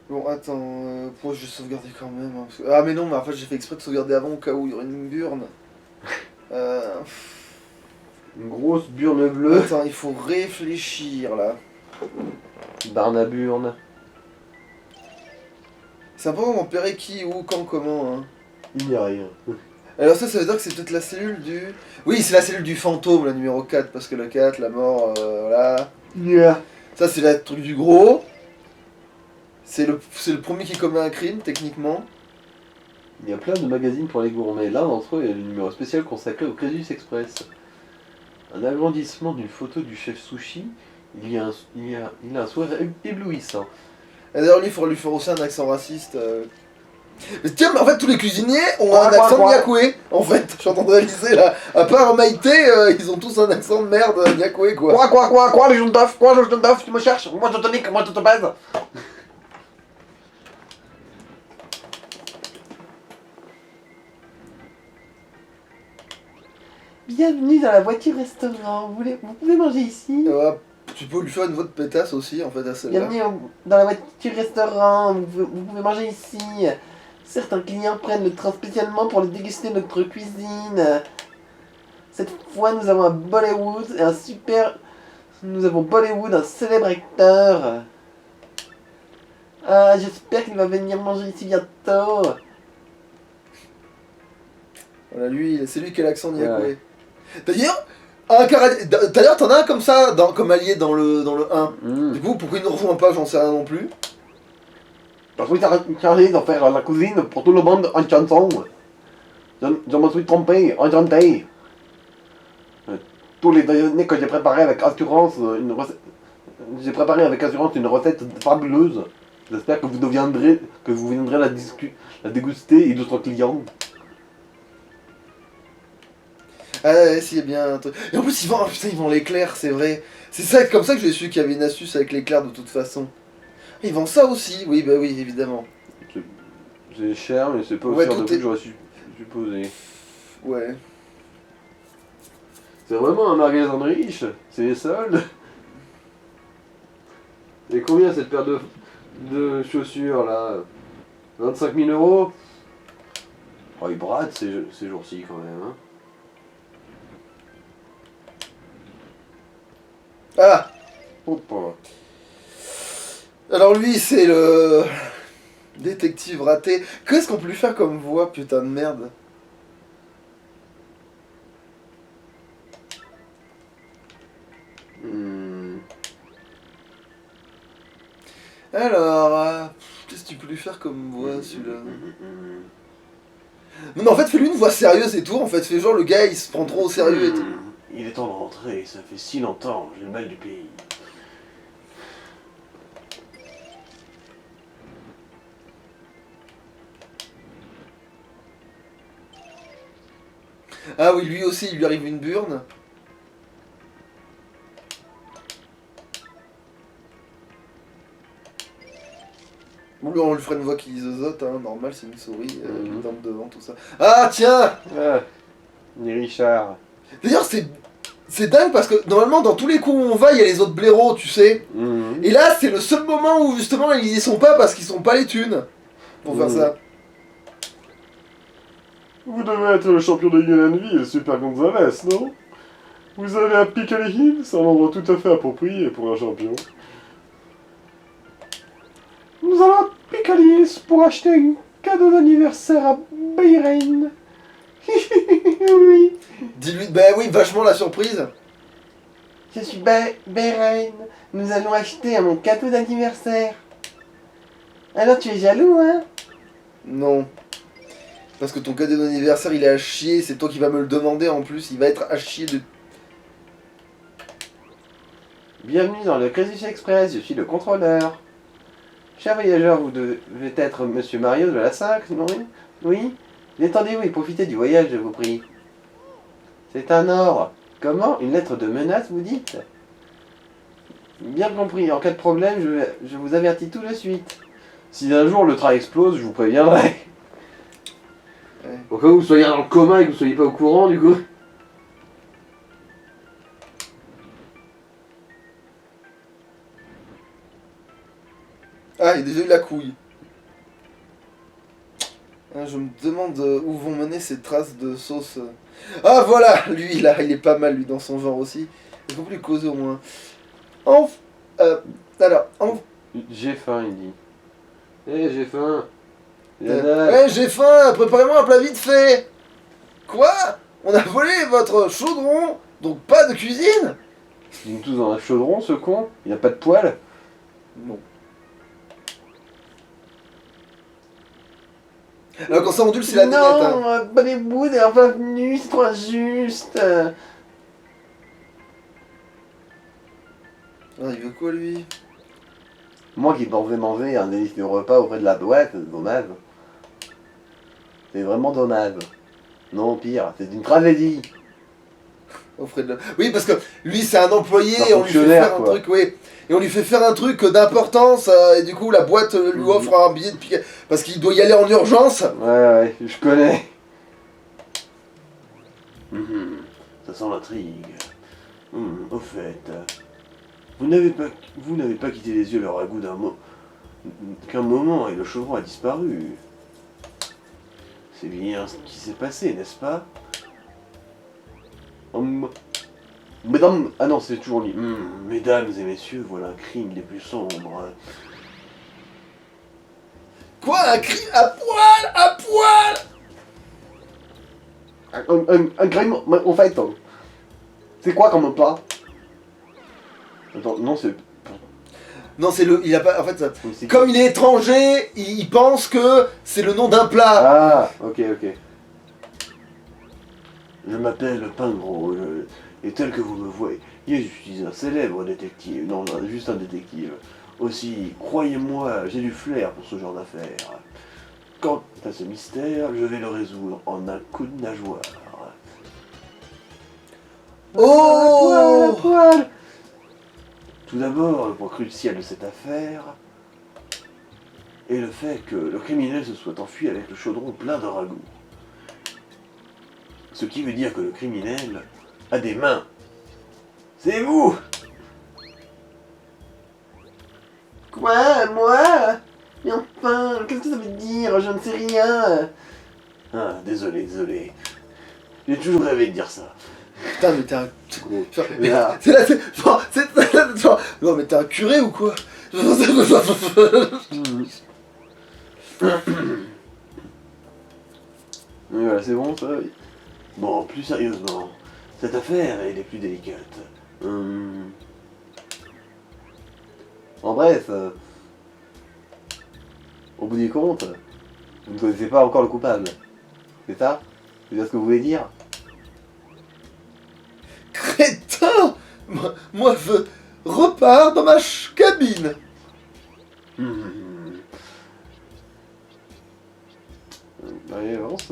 Bon, attends, pourquoi je vais sauvegarder quand même hein, parce que... Ah mais non, mais en fait j'ai fait exprès de sauvegarder avant au cas où il y aurait une burne. Une grosse burne bleue. Attends, il faut réfléchir là. Barnaburne. C'est important d'empérer qui, où, quand, comment. Hein. Il n'y a rien. Alors ça veut dire que c'est peut-être la cellule du... Oui, c'est la cellule du fantôme, la numéro 4, parce que la 4, la mort, voilà. Yeah. Ça c'est le truc du gros. C'est le premier qui commet un crime, techniquement. Il y a plein de magazines pour les gourmets. L'un d'entre eux est le numéro spécial consacré au Crésus Express. Un agrandissement d'une photo du chef sushi. Il a un sourire éblouissant. Et d'ailleurs, lui, il faudrait lui faire aussi un accent raciste. Mais tiens, mais en fait, tous les cuisiniers ont un Quoi, accent quoi nyakoué. En fait, je suis en train de réaliser là. À part Maïté, ils ont tous un accent de merde nyakoué, quoi. Quoi, les gens d'off, quoi, les gens d'off, tu me cherches, moi je te nique, moi je te baise. Bienvenue dans la voiture restaurant, vous pouvez manger ici. Tu peux lui faire une voix de pétasse aussi, en fait, à celle-là. Bienvenue dans la voiture restaurant, vous pouvez manger ici. Certains clients prennent le train spécialement pour déguster notre cuisine. Cette fois, nous avons un Bollywood et un super... Nous avons Bollywood, un célèbre acteur. Ah, j'espère qu'il va venir manger ici bientôt. Voilà, lui, c'est lui qui a l'accent nyakoué. Ouais. D'ailleurs, d'ailleurs, t'en as un comme ça, comme allié dans le 1. Du coup, pourquoi il ne rejoint pas, j'en sais rien non plus. Je suis chargé de faire la cuisine pour tout le monde en chanson. Je me suis trompé, enchanté. Tous les déjeuners que j'ai préparés avec assurance, j'ai préparé avec assurance une recette fabuleuse. J'espère que vous viendrez la déguster et d'autres clients. Ah ouais, s'il y a bien un truc. Et en plus, ils vendent l'éclair, c'est vrai. C'est ça, comme ça que j'ai su qu'il y avait une astuce avec l'éclair de toute façon. Ils vendent ça aussi, oui, bah oui, évidemment. C'est cher, mais c'est pas Ouais, aussi tout de prix est- que j'aurais supposé. Ouais. C'est vraiment un magasin de riches. C'est les soldes. Et combien cette paire de chaussures là? 25 000 euros? Oh, ils bradent ces jours-ci quand même. Hein. Ah. Hop. Alors lui, c'est le détective raté. Qu'est-ce qu'on peut lui faire comme voix, putain de merde? Alors, qu'est-ce que tu peux lui faire comme voix, celui-là? Non mais en fait, fais-lui une voix sérieuse et tout, en fait. Fais genre le gars, il se prend trop au sérieux et tout. Il est temps de rentrer, ça fait si longtemps, j'ai le mal du pays. Ah oui, lui aussi, il lui arrive une burne. Bon, lui, on lui ferait une voix qui zozote, hein, normal, c'est une souris, une dent devant, tout ça. Ah, tiens! Ah, ni Richard. D'ailleurs, c'est dingue parce que normalement, dans tous les coups où on va, il y a les autres blaireaux, tu sais. Et là, c'est le seul moment où justement ils y sont pas parce qu'ils sont pas les thunes pour faire ça. Vous devez être le champion de Yellowville, Super Gonzalez, non? Vous allez à Piccadilly Hill, c'est un endroit tout à fait approprié pour un champion. Nous allons à Piccadilly Hills pour acheter un cadeau d'anniversaire à Bayern. Oui. Dis-lui, bah oui, vachement la surprise. Je suis Beren. Nous allons acheter mon cadeau d'anniversaire. Alors tu es jaloux, hein? Non. Parce que ton cadeau d'anniversaire, il est à chier, c'est toi qui vas me le demander en plus, il va être à chier de... Bienvenue dans le Crésus Express, je suis le contrôleur. Cher voyageur, vous devez être Monsieur Mario de la 5, non? Oui? Détendez-vous et profitez du voyage, je vous prie. C'est un ordre. Comment? Une lettre de menace, vous dites? Bien compris, en cas de problème, je vous avertis tout de suite. Si un jour le train explose, je vous préviendrai. Ouais. Au cas où vous soyez dans le coma et que vous soyez pas au courant, du coup. Ah, il a déjà eu la couille. Ah, je me demande où vont mener ces traces de sauce. Ah voilà, lui là, il est pas mal lui dans son genre aussi. Est-ce qu'on peut lui causer au moins? Alors, J'ai faim, il dit. Eh, j'ai faim. ouais, j'ai faim, préparez-moi un plat vite fait. Quoi? On a volé votre chaudron, donc pas de cuisine? Ils sont tous dans un chaudron, ce con. Il a pas de poils. Non. Alors quand ça ondule, c'est la dinette. Hein. Non, Bollywood est enfin venu, c'est trop injuste. Ah, il veut quoi lui? Moi qui pensais manger un délicieux repas auprès de la boîte, c'est dommage. C'est vraiment dommage. Non, pire, c'est une tragédie. Auprès de la- Oui, parce que lui c'est un employé, Un et on lui fait fonctionnaire, faire un quoi. truc, oui. Et on lui fait faire un truc d'importance, et du coup la boîte lui offre un billet de piquet parce qu'il doit y aller en urgence. Ouais, je connais. Ça sent l'intrigue. Au fait, vous n'avez pas quitté les yeux le ragoût qu'un moment et le chaudron a disparu. C'est bien ce qui s'est passé, n'est-ce pas? Mesdames, ah non, c'est toujours lui. Mesdames et messieurs, voilà un crime des plus sombres. Quoi, un cri à poil, à poil. Un crime, en fait. C'est quoi comme plat? Attends, non, c'est. Non, c'est le, il a pas, en fait, c'est- comme il est étranger, il pense que c'est le nom d'un plat. Ah, ok. Je m'appelle Pingro, et tel que vous me voyez, je suis un célèbre détective. Non, juste un détective. Aussi, croyez-moi, j'ai du flair pour ce genre d'affaires. Quant à ce mystère, je vais le résoudre en un coup de nageoire. Oh. Poil. Tout d'abord, le point crucial de cette affaire est le fait que le criminel se soit enfui avec le chaudron plein de ragoût. Ce qui veut dire que le criminel a des mains. C'est vous! Quoi, moi? Mais enfin, qu'est-ce que ça veut dire? Je ne sais rien. Ah, désolé. J'ai toujours rêvé de dire ça. Putain, mais t'es un. Mais Là. c'est là, non, mais t'es un curé ou quoi? Voilà, c'est bon ça. Bon, plus sérieusement, cette affaire est des plus délicates. En bref, au bout du compte, vous ne connaissez pas encore le coupable. C'est ça? C'est ça ce que vous voulez dire? Crétin! Moi, je repars dans ma cabine. Allez, avance.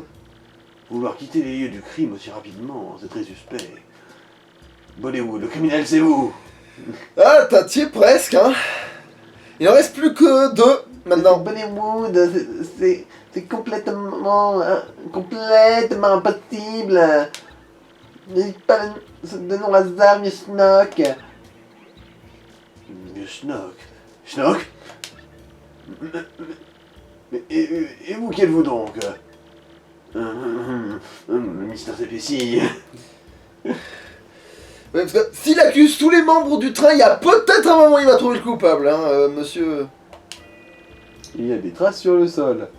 Vouloir quitter les lieux du crime aussi rapidement, c'est très suspect. Bollywood, le criminel, c'est vous! Ah, t'y es presque, hein. Il en reste plus que 2 maintenant. Bollywood, c'est complètement impossible. N'hésite pas de nom hasard, Miss Schnock. Schnock? Et vous, qui êtes-vous donc? Le mystère s'épaissit. Ouais, parce que s'il accuse tous les membres du train, il y a peut-être un moment où il va trouver le coupable, hein, monsieur. Il y a des traces sur le sol.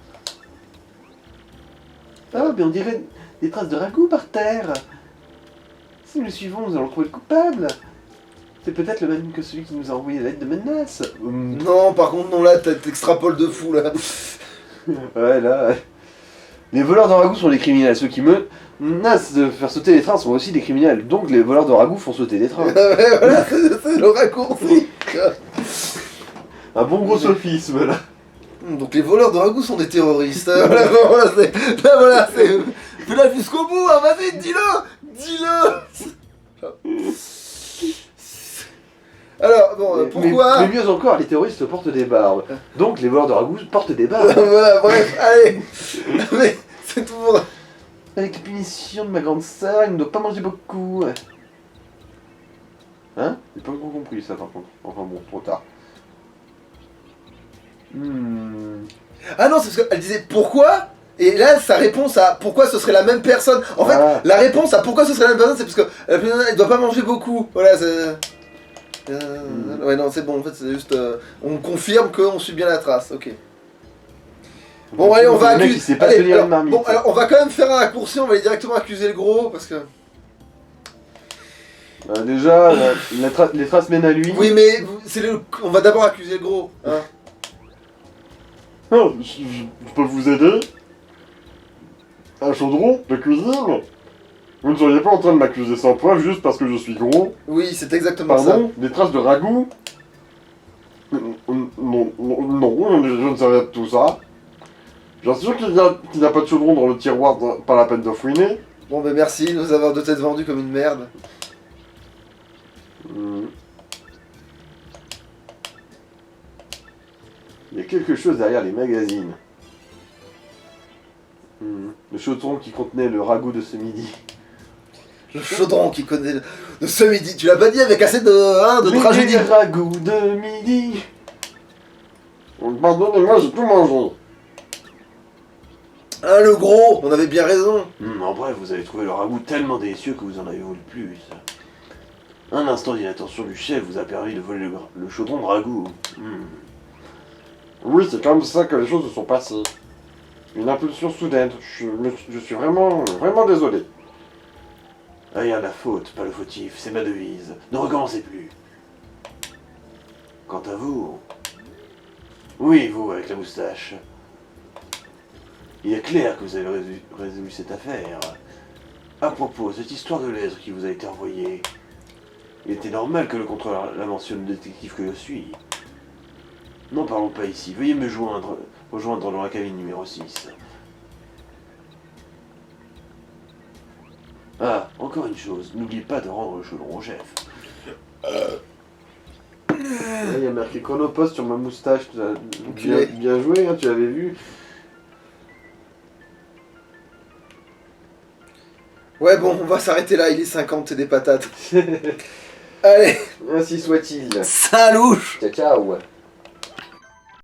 Ah, mais on dirait des traces de ragoût par terre. Si nous le suivons, nous allons trouver le coupable. C'est peut-être le même que celui qui nous a envoyé la lettre de menace. Non, par contre, non, là, t'extrapoles de fou, là. Ouais, là... Les voleurs de ragoût sont des criminels. Ceux qui menacent de faire sauter les trains sont aussi des criminels. Donc les voleurs de ragoût font sauter les trains. Ouais, voilà, c'est le raccourci. Un bon gros sophisme, là. Donc les voleurs de ragoût sont des terroristes. Voilà, voilà, c'est... Fais-la jusqu'au bout, hein, vas-y, dis-le. Alors, bon, pourquoi mais mieux encore, les terroristes portent des barbes. Donc les voleurs de ragoût portent des barbes. Voilà, bref, allez. Mais c'est tout pour... Avec les punitions de ma grande sœur, il ne doit pas manger beaucoup. Hein? J'ai pas encore compris ça par contre. Enfin bon, trop tard. Ah non, c'est parce qu'elle disait pourquoi. Et là, sa réponse à pourquoi ce serait la même personne. En fait, Ah. la réponse à pourquoi ce serait la même personne, c'est parce que la personne, elle doit pas manger beaucoup. Voilà, c'est... Ouais, non, c'est bon, en fait, c'est juste... on confirme qu'on suit bien la trace, ok. Bon, allez, on va Le mec, il accuser... sait pas Allez, tenir alors, une marmite. bon, alors, on va quand même faire un raccourci, on va aller directement accuser le gros, parce que... Déjà, les traces mènent à lui. Oui, mais c'est le... on va d'abord accuser le gros, hein. Oh, je peux vous aider? Un chaudron de cuisine? Vous ne seriez pas en train de m'accuser sans preuve juste parce que je suis gros? Oui, c'est exactement ça. Pardon? Des traces de ragoût? Non, je ne sais rien de tout ça. Bien sûr qu'il n'y a pas de chaudron dans le tiroir, pas la peine de fouiner. Bon, ben merci de nous avoir de tête vendu comme une merde. Il y a quelque chose derrière les magazines. Le chaudron qui contenait le ragoût de ce midi. Le chaudron qui connaît de ce midi. Tu l'as pas dit avec assez de tragédie. Le ragoût de midi. Pardonnez-moi, j'ai tout mangé. Ah, le gros, on avait bien raison. En bref, vous avez trouvé le ragoût tellement délicieux que vous en avez voulu plus. Un instant d'inattention du chef vous a permis de voler le chaudron de ragoût. Oui, c'est comme ça que les choses se sont passées. Une impulsion soudaine. Je suis vraiment désolé. Regarde la faute, pas le fautif, c'est ma devise. Ne recommencez plus. Quant à vous... Oui, vous, avec la moustache. Il est clair que vous avez résolu cette affaire. À propos, cette histoire de lettre qui vous a été envoyée, il était normal que le contrôleur la mentionne le détective que je suis. N'en parlons pas ici. Veuillez me rejoindre dans la cabine numéro 6. Ah, encore une chose, n'oubliez pas de rendre le chaudron au chef. Il y a marqué Chronopost sur ma moustache. Bien joué, hein, tu l'avais vu. Ouais, bon, on va s'arrêter là, il est 50, c'est des patates. Allez, Ainsi soit-il. salut. Ciao, ciao.